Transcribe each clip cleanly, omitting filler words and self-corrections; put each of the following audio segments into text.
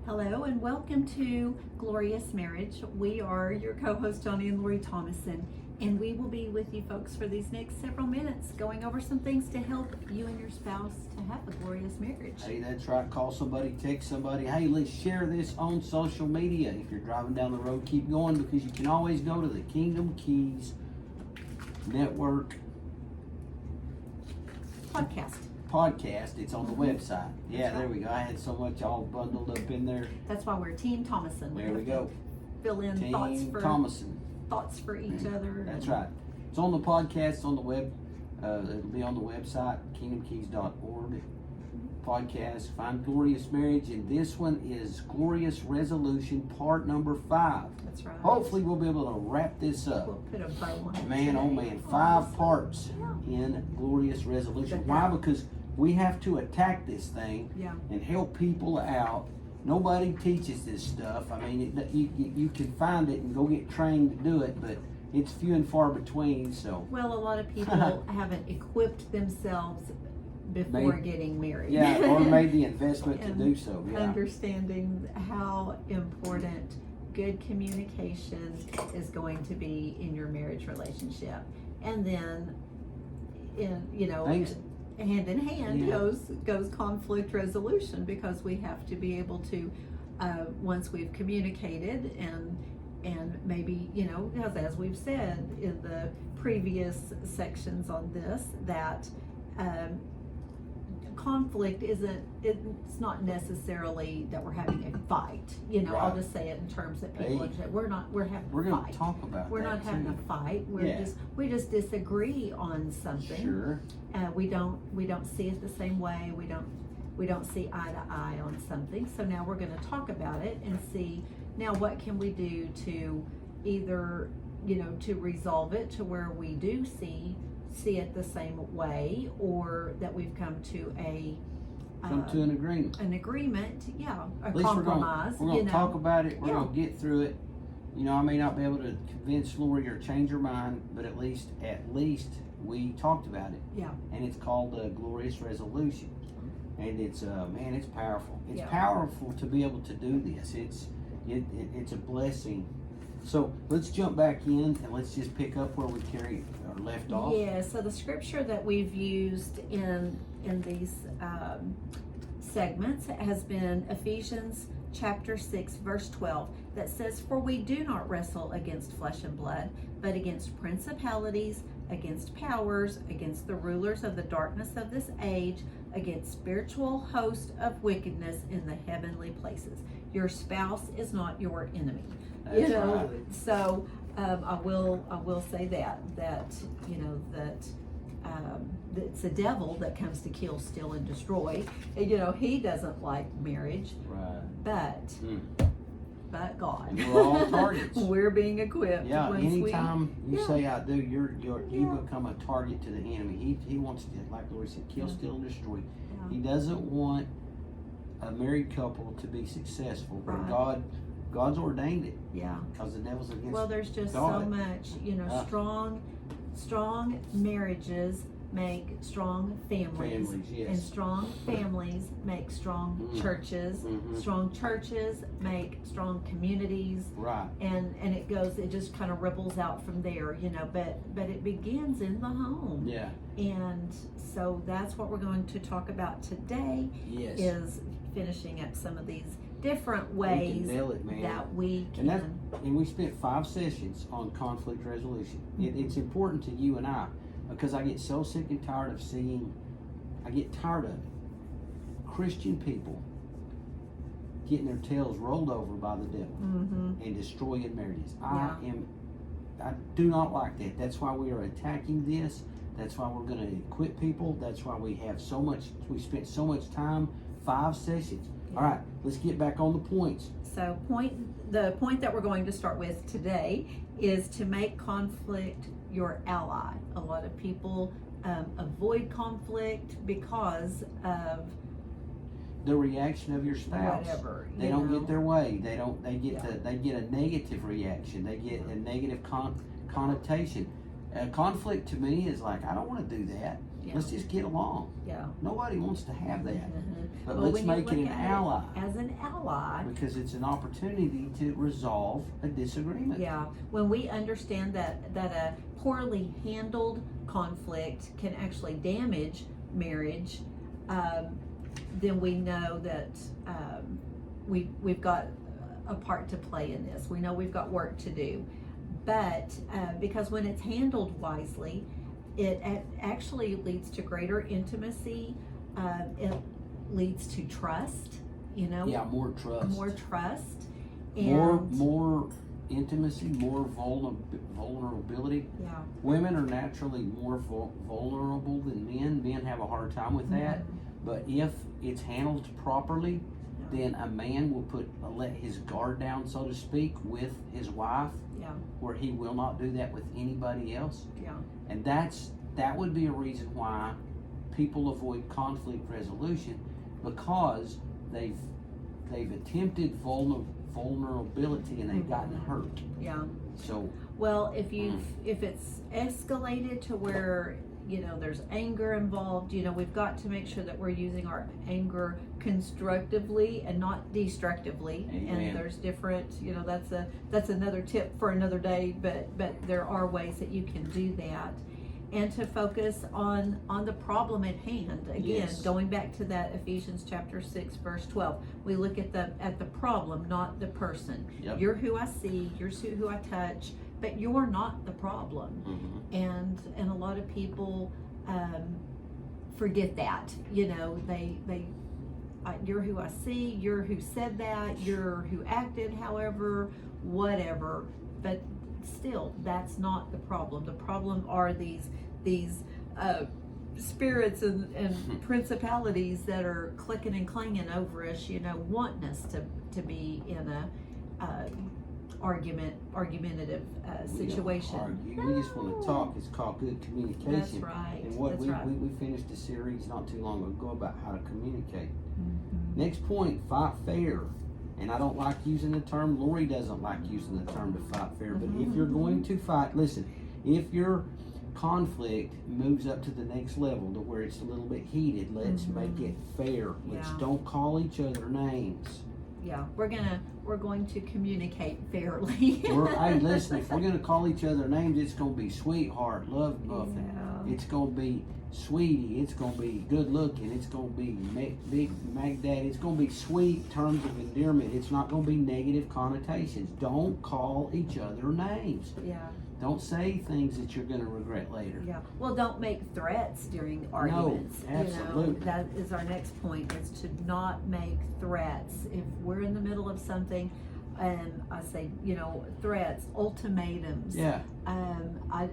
Hello and welcome to Glorious Marriage. We are your co-hosts Johnny and Lori Thomason, and we will be with you folks for these next several minutes going over some things to help you and your spouse to have a glorious marriage. Hey, that's right. Call somebody, text somebody. Hey, let's share this on social media. If you're driving down the road, keep going, because you can always go to the Kingdom Keys Network podcast. It's on the website. Yeah, there we go. I had so much all bundled up in there. That's why we're Team Thomason. There we go. Fill in Team thoughts for each other. That's right. It's on the podcast, on the web. It'll be on the website, kingdomkeys.org. Podcast, Find Glorious Marriage, and this one is Glorious Resolution, part number 5. That's right. Hopefully we'll be able to wrap this up. We'll put a bow on it. Man, oh man, 5 parts in Glorious Resolution. Why? Because we have to attack this thing and help people out. Nobody teaches this stuff. I mean, you can find it and go get trained to do it, but it's few and far between. So well, a lot of people haven't equipped themselves before getting married. Yeah, or made the investment to do so. Yeah. Understanding how important good communication is going to be in your marriage relationship, and then hand in hand goes conflict resolution, because we have to be able to once we've communicated and maybe, as we've said in the previous sections on this, that conflict it's not necessarily that we're having a fight. Right. I'll just say it in terms that people understand. We're having a fight. Going to talk about we're not having a fight. We just disagree on something. Sure. We don't see it the same way. We don't see eye to eye on something. So now we're going to talk about it and see now what can we do to either to resolve it to where we do see it the same way, or that we've come to an agreement. An agreement, a At least compromise. We're going to talk about it. We're going to get through it. I may not be able to convince Lori or change her mind, but at least we talked about it. Yeah. And it's called a Glorious Resolution, and it's it's powerful. It's powerful to be able to do this. It's a blessing. So let's jump back in and let's just pick up where we left off. Yeah, so the scripture that we've used in these segments has been Ephesians chapter 6 verse 12, that says, "For we do not wrestle against flesh and blood, but against principalities, against powers, against the rulers of the darkness of this age, against spiritual hosts of wickedness in the heavenly places." Your spouse is not your enemy. That's right. So I will say that it's the devil that comes to kill, steal, and destroy. He doesn't like marriage. Right. But God. And we're all targets. We're being equipped. Yeah. Anytime you say I do, you become a target to the enemy. He wants to, like Lori said, kill, steal, and destroy. Yeah. He doesn't want a married couple to be successful, but God's ordained it. Yeah. Because the devil's against. Well, there's just God. So much, strong marriages make strong families, yes. And strong families make strong churches. Mm-hmm. Strong churches make strong communities. Right. And it just kind of ripples out from there, but it begins in the home. Yeah. And so that's what we're going to talk about today. Yes. Is finishing up some of these different ways that we can. And we spent 5 sessions on conflict resolution. It's important to you and I, because I get so sick and tired of I get tired of it. Christian people getting their tails rolled over by the devil and destroying marriages. I do not like that. That's why we are attacking this. That's why we're going to equip people. That's why we spent so much time, 5 sessions. All right, let's get back on the points. So the point that we're going to start with today is to make conflict your ally. A lot of people avoid conflict because of the reaction of your spouse. Whatever. They don't get their way. They get a negative reaction. They get a negative connotation. Conflict to me is like, I don't want to do that. Yeah. Let's just get along. Yeah. Nobody wants to have that. But Well, let's when you make it look an at ally. as an ally. Because it's an opportunity to resolve a disagreement. Yeah, when we understand that a poorly handled conflict can actually damage marriage, then we know that we've got a part to play in this. We know we've got work to do, but because when it's handled wisely, it actually leads to greater intimacy. It leads to trust. You know. Yeah, more trust. More trust. And more intimacy, more vulnerability. Yeah. Women are naturally more vulnerable than men. Men have a hard time with that. But if it's handled properly, then a man will let his guard down, so to speak, with his wife. Yeah. Where he will not do that with anybody else. Yeah. And that would be a reason why people avoid conflict resolution, because they've attempted vulnerability and they've gotten hurt. Yeah. So well, if it's escalated to where there's anger involved, we've got to make sure that we're using our anger constructively and not destructively. Amen. And there's different, that's another tip for another day, but there are ways that you can do that. And to focus on the problem at hand. Again, Yes. Going back to that Ephesians chapter 6, verse 12, we look at the problem, not the person. Yep. You're who I see, you're who I touch, but you're not the problem. Mm-hmm. And a lot of people forget that. You're who I see, you're who said that, you're who acted however, whatever, but still, that's not the problem. The problem are these spirits and principalities that are clicking and clanging over us, wanting us to be in a argumentative situation. We just want to talk. It's called good communication. That's right. And what That's right. we finished a series not too long ago about how to communicate. Mm-hmm. Next point, fight fair. And I don't like using the term, Lori doesn't like using the term to fight fair, but if you're going to fight, listen, if your conflict moves up to the next level to where it's a little bit heated, let's make it fair. Let's don't call each other names. Yeah, we're going to communicate fairly. Hey, listen, if we're gonna call each other names, it's gonna be sweetheart, love muffin. Yeah. It's gonna be sweetie. It's gonna be good looking. It's gonna be big Mac Daddy. It's gonna be sweet terms of endearment. It's not gonna be negative connotations. Don't call each other names. Yeah. Don't say things that you're gonna regret later. Yeah. Well, don't make threats during arguments. No, absolutely. That is our next point, is to not make threats. If we're in the middle of something, and I say, threats, ultimatums. Yeah. I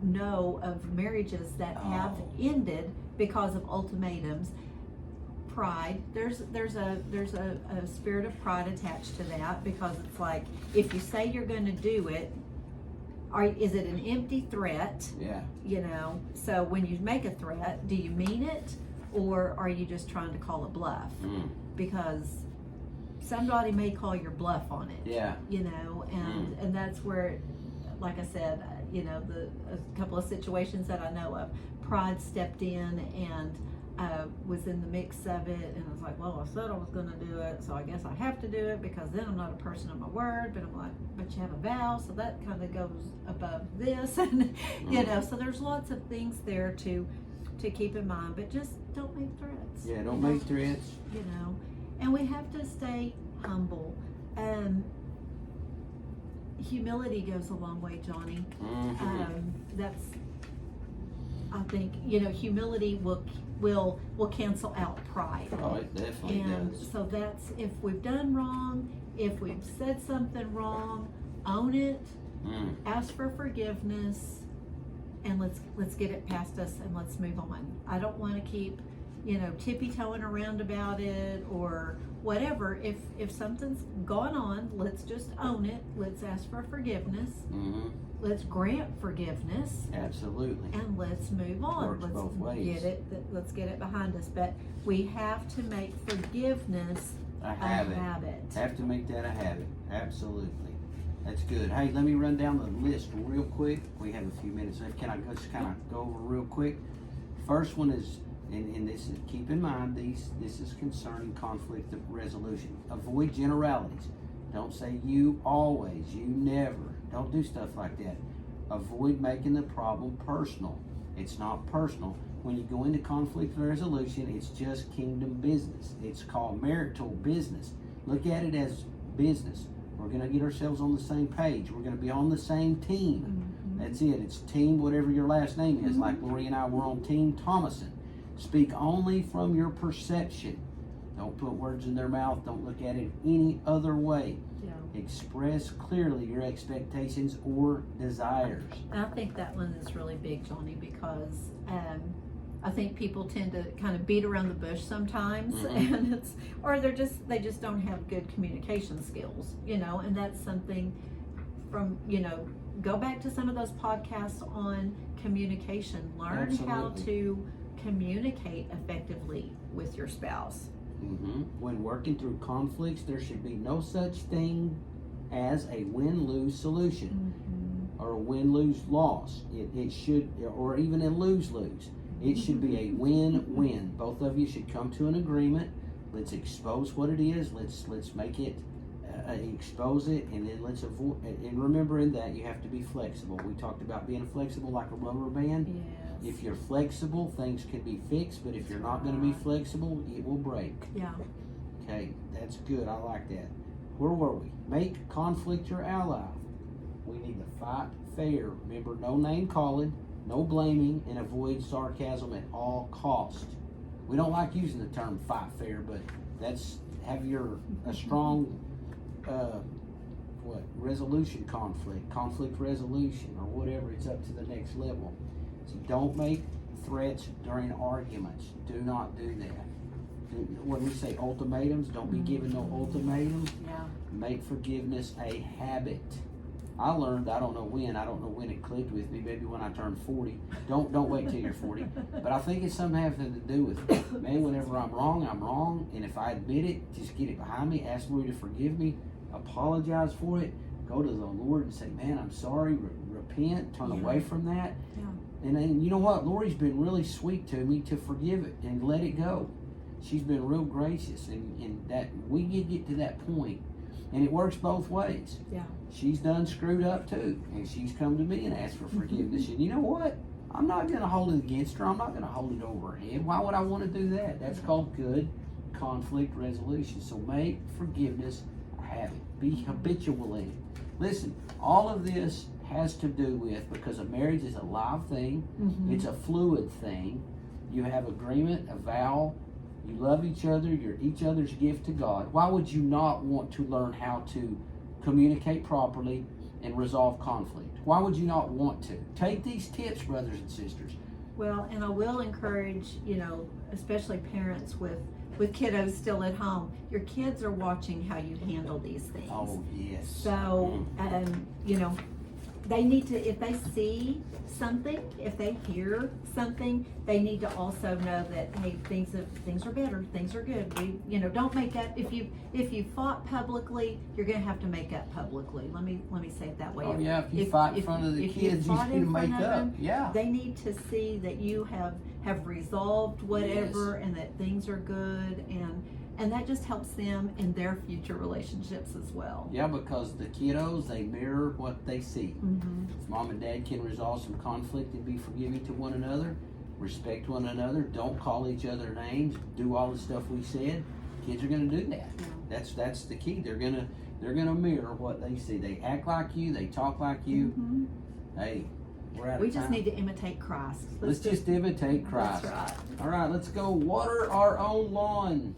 know of marriages that have ended because of ultimatums. Pride. There's a spirit of pride attached to that, because it's like, if you say you're going to do it, is it an empty threat? Yeah. So when you make a threat, do you mean it, or are you just trying to call a bluff? Because somebody may call your bluff on it. Yeah. And that's where, like I said, a couple of situations that I know of, pride stepped in and was in the mix of it, and I was like, well, I said I was going to do it, so I guess I have to do it, because then I'm not a person of my word. But I'm like, but you have a vow, so that kind of goes above this. And so there's lots of things there to keep in mind, but just don't make threats. Yeah, don't make threats. And we have to stay humble. Humility goes a long way, Johnny. That's, I think, humility will cancel out pride. Oh, it definitely does. So that's, if we've done wrong, if we've said something wrong, own it, ask for forgiveness, and let's get it past us and let's move on. I don't want to keep, tippy-toeing around about it or whatever. If something's gone on, let's just own it. Let's ask for forgiveness. Let's grant forgiveness. Absolutely. And let's move on. Works both ways. Let's get it behind us. But we have to make forgiveness a habit. Have to make that a habit. Absolutely. That's good. Hey, let me run down the list real quick. We have a few minutes left. Can I just kind of go over real quick? first one is, and this is, keep in mind, this is concerning conflict resolution. Avoid generalities. Don't say you always, you never. Don't do stuff like that. Avoid making the problem personal. It's not personal. When you go into conflict resolution, it's just kingdom business. It's called marital business. Look at it as business. We're going to get ourselves on the same page. We're going to be on the same team. Mm-hmm. That's it. It's team, whatever your last name is. Mm-hmm. Like Lori and I were on Team Thomason. Speak only from your perception. Don't put words in their mouth. Don't look at it any other way. Yeah. Express clearly your expectations or desires. And I think that one is really big, Johnny, because I think people tend to kind of beat around the bush sometimes, Mm-hmm. and they just don't have good communication skills, and that's something from, go back to some of those podcasts on communication. Learn how Absolutely. to communicate effectively with your spouse. Mm-hmm. When working through conflicts, there should be no such thing as a win-lose solution or a win-lose loss. It should, or even a lose-lose. It should be a win-win. Both of you should come to an agreement. Let's expose what it is. Let's make it, expose it, and then let's avoid. And remember, in that you have to be flexible. We talked about being flexible like a rubber band. Yes. If you're flexible, things can be fixed. But if you're not going to be flexible, it will break. Yeah. Okay, that's good. I like that. Where were we? Make conflict your ally. We need to fight fair. Remember, no name calling, no blaming, and avoid sarcasm at all costs. We don't like using the term fight fair, but that's a strong resolution conflict resolution, or whatever. It's up to the next level. So don't make threats during arguments. Do not do that. When we say ultimatums, don't be giving no ultimatums. Yeah. Make forgiveness a habit. I learned, I don't know when it clicked with me, maybe when I turned 40. Don't wait till you're 40. But I think it's something having to do with it. Man, whenever I'm wrong, and if I admit it, just get it behind me, ask Lord to forgive me, apologize for it, go to the Lord and say, man, I'm sorry, repent, turn away from that. Yeah. And then, you know what? Lori's been really sweet to me to forgive it and let it go. She's been real gracious, and that we get to that point, and it works both ways. Yeah. She's done screwed up too, and she's come to me and asked for forgiveness. And you know what? I'm not going to hold it against her. I'm not going to hold it over her head. Why would I want to do that? That's called good conflict resolution. So make forgiveness a habit. Be habitual in it. Listen, all of this has to do with, because a marriage is a live thing, it's a fluid thing. You have agreement, a vow. You love each other. You're each other's gift to God. Why would you not want to learn how to communicate properly and resolve conflict? Why would you not want to? Take these tips, brothers and sisters. Well, and I will encourage, especially parents with kiddos still at home. Your kids are watching how you handle these things. Oh, yes. So, they need to, if they see something, if they hear something, they need to also know that, hey, things are better, things are good. Don't make up. If you fought publicly, you're going to have to make up publicly. Let me say it that way. Oh, yeah. If you fight in front of the kids, you need to make up. Them, yeah. They need to see that you have resolved whatever, and that things are good, and that just helps them in their future relationships as well. Yeah, because the kiddos, they mirror what they see. If mom and dad can resolve some conflict and be forgiving to one another, respect one another, don't call each other names, do all the stuff we said, kids are going to do that. Yeah. That's the key. They're gonna mirror what they see. They act like you, they talk like you. Hey, we're out of We just time. need to imitate Christ. Let's just imitate Christ. That's right. All right, let's go water our own lawn.